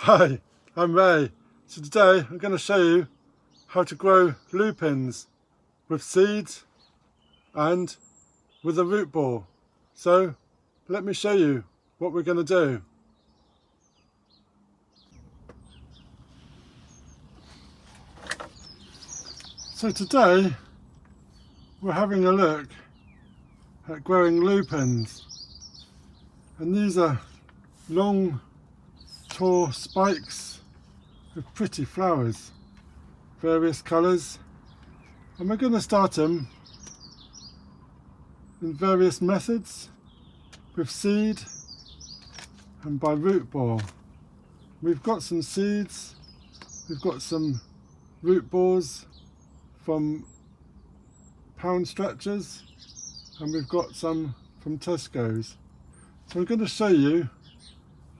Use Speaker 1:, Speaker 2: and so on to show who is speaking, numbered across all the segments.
Speaker 1: Hi, I'm Ray. So today I'm going to show you how to grow lupins with seeds and with a root ball. So let me show you what we're going to do. So today we're having a look at growing lupins, and these are long tall spikes with pretty flowers, various colours, and we're going to start them in various methods, with seed and by root ball. We've got some seeds, we've got some root balls from pound stretchers, and we've got some from Tesco's. So I'm going to show you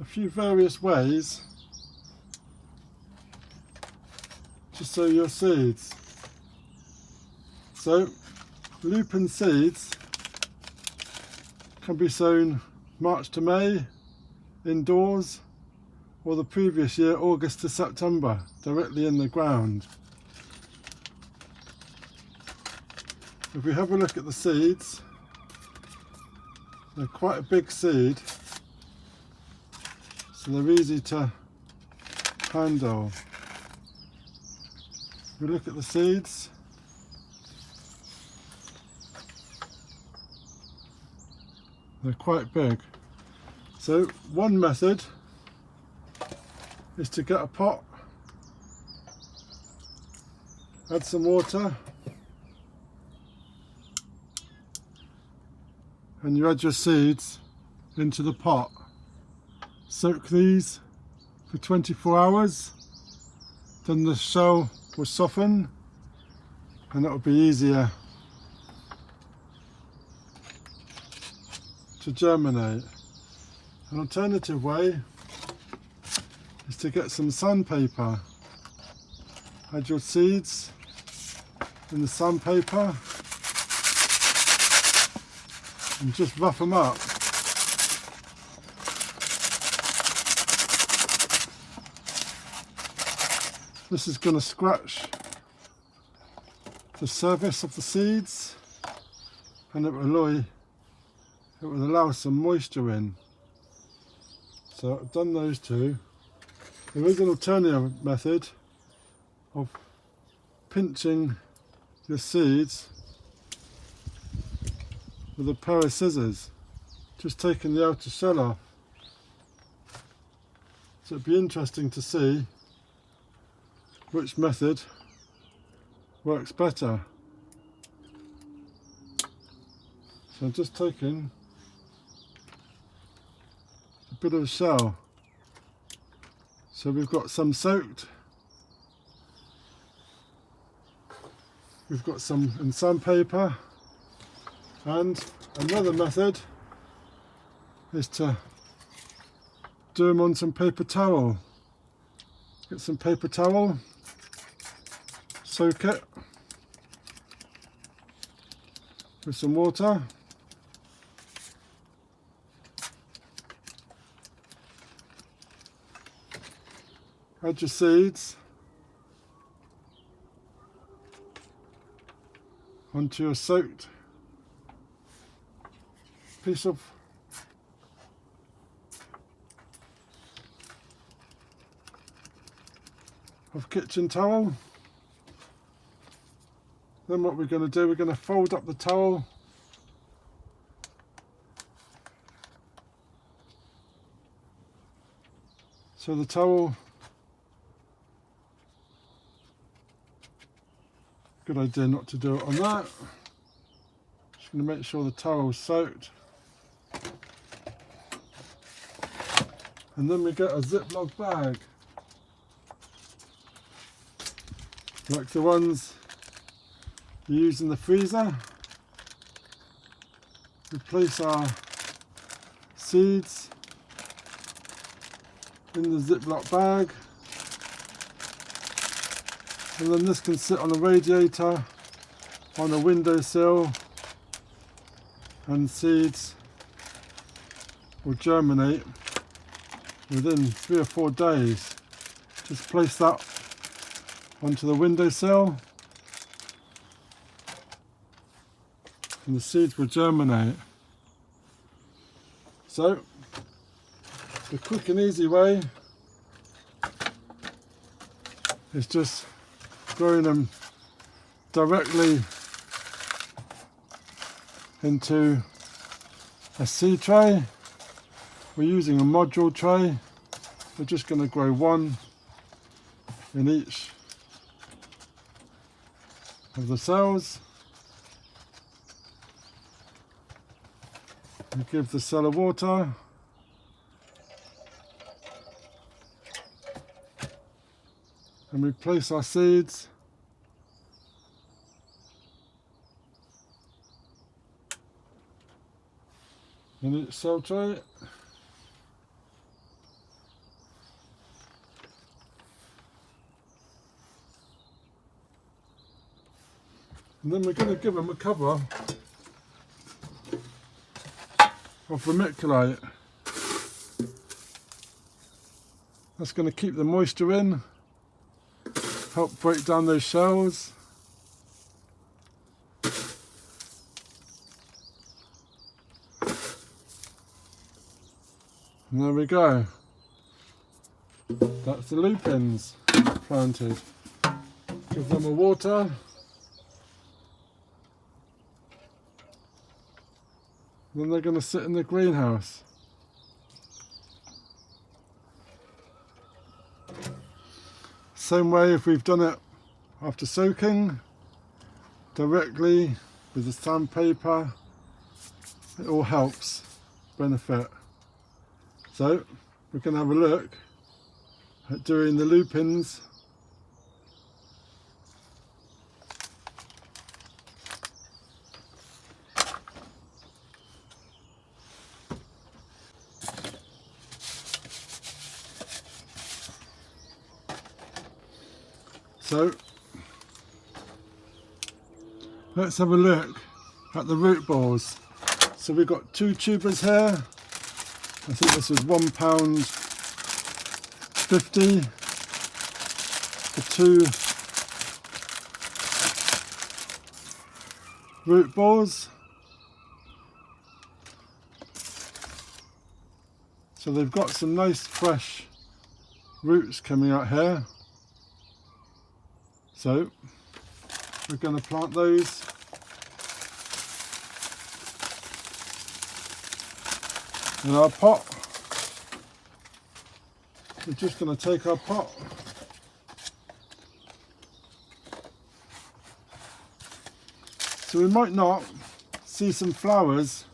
Speaker 1: a few various ways to sow your seeds. So lupin seeds can be sown March to May indoors, or the previous year August to September directly in the ground. If we have a look at the seeds, they're quite a big seed, so they're easy to handle. If we look at the seeds, they're quite big. So one method is to get a pot, add some water, and you add your seeds into the pot. Soak these for 24 hours, then the shell will soften and it will be easier to germinate. An alternative way is to get some sandpaper. Add your seeds in the sandpaper and just rough them up. This is going to scratch the surface of the seeds, and it will allow some moisture in. So I've done those two. There is an alternative method of pinching your seeds with a pair of scissors, just taking the outer shell off. So it'd be interesting to see which method works better. So I'm just taking a bit of a shell. So we've got some soaked, we've got some in sandpaper, and another method is to do them on some paper towel. Get some paper towel, soak it with some water, add your seeds onto your soaked piece of kitchen towel. Then what we're going to do, we're going to fold up the towel so the towel, good idea not to do it on that. Just going to make sure the towel's soaked. And then we get a Ziploc bag, like the ones you use in the freezer. We place our seeds in the Ziploc bag, and then this can sit on a radiator, on a windowsill, and seeds will germinate within 3 or 4 days. Just place that onto the windowsill and the seeds will germinate. So the quick and easy way is just growing them directly into a seed tray. We're using a module tray. We're just going to grow one in each of the cells. We give the cell of water. And we place our seeds in each cell tray. And then we're going to give them a cover of vermiculite. That's going to keep the moisture in, help break down those shells. And there we go. That's the lupins planted. Give them a water. Then they're going to sit in the greenhouse. Same way if we've done it after soaking, directly with the sandpaper, it all helps benefit. So we're going to have a look at doing the lupins So let's have a look at the root balls. So we've got 2 tubers here. I think this is £1.50 for 2 root balls. So they've got some nice fresh roots coming out here. So we're going to plant those in our pot. We're just going to take our pot, so we might not see some flowers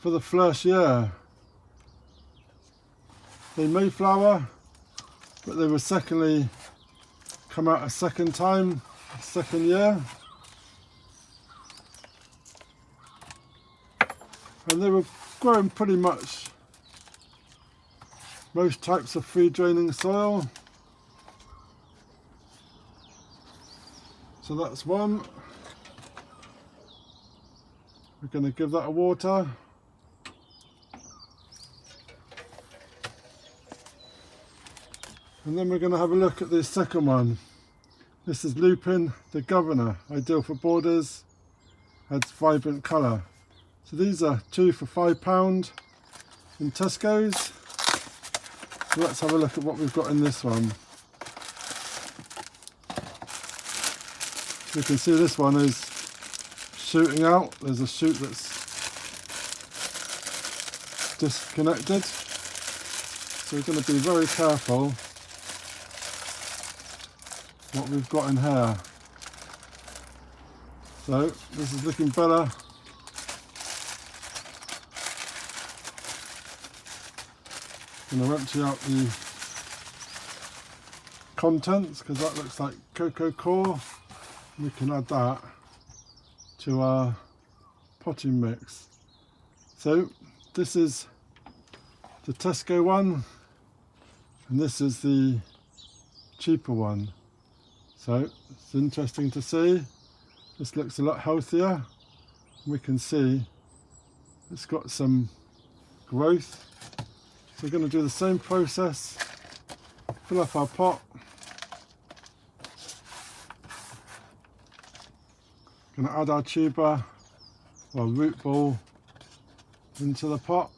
Speaker 1: for the first year. They may flower, but they will secondly come out a second time, second year. And they were growing pretty much most types of free draining soil. So that's one. We're going to give that a water. And then we're going to have a look at this second one. This is Lupin, the governor, ideal for borders, adds vibrant colour. So these are 2 for £5 in Tesco's. So let's have a look at what we've got in this one. You can see this one is shooting out. There's a shoot that's disconnected. So we're going to be very careful what we've got in here. So this is looking better. I'm going to empty out the contents because that looks like cocoa core. We can add that to our potting mix. So this is the Tesco one and this is the cheaper one. So it's interesting to see. This looks a lot healthier. We can see it's got some growth So we're going to do the same process, fill up our pot. Going to add our tuber or root ball into the pot.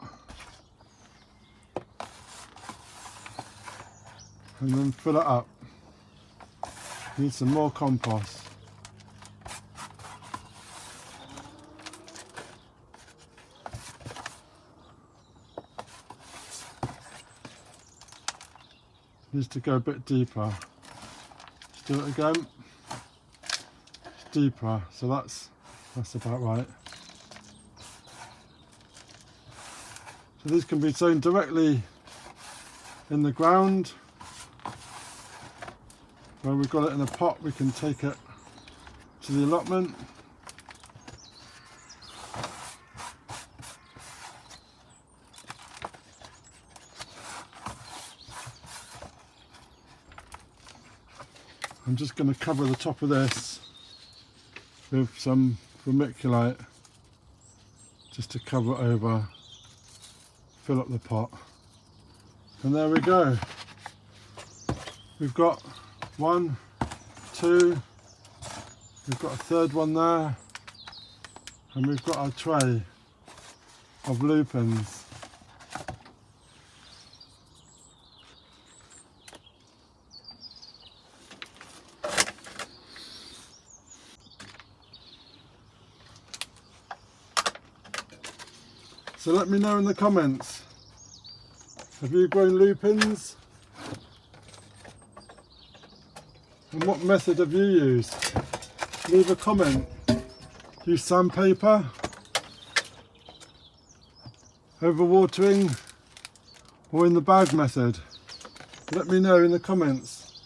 Speaker 1: And then fill it up. Need some more compost. Needs to go a bit deeper. Let's do it again. It's deeper, so that's about right. So these can be sown directly in the ground. When we've got it in a pot, we can take it to the allotment. I'm just going to cover the top of this with some vermiculite just to cover it over, fill up the pot, and there we go. We've got 1, 2, we've got a third one there, and we've got our tray of lupins. So let me know in the comments, have you grown lupins? And what method have you used? Leave a comment. Use sandpaper, overwatering, or in the bag method. Let me know in the comments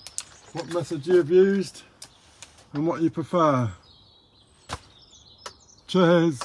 Speaker 1: what method you have used and what you prefer. Cheers!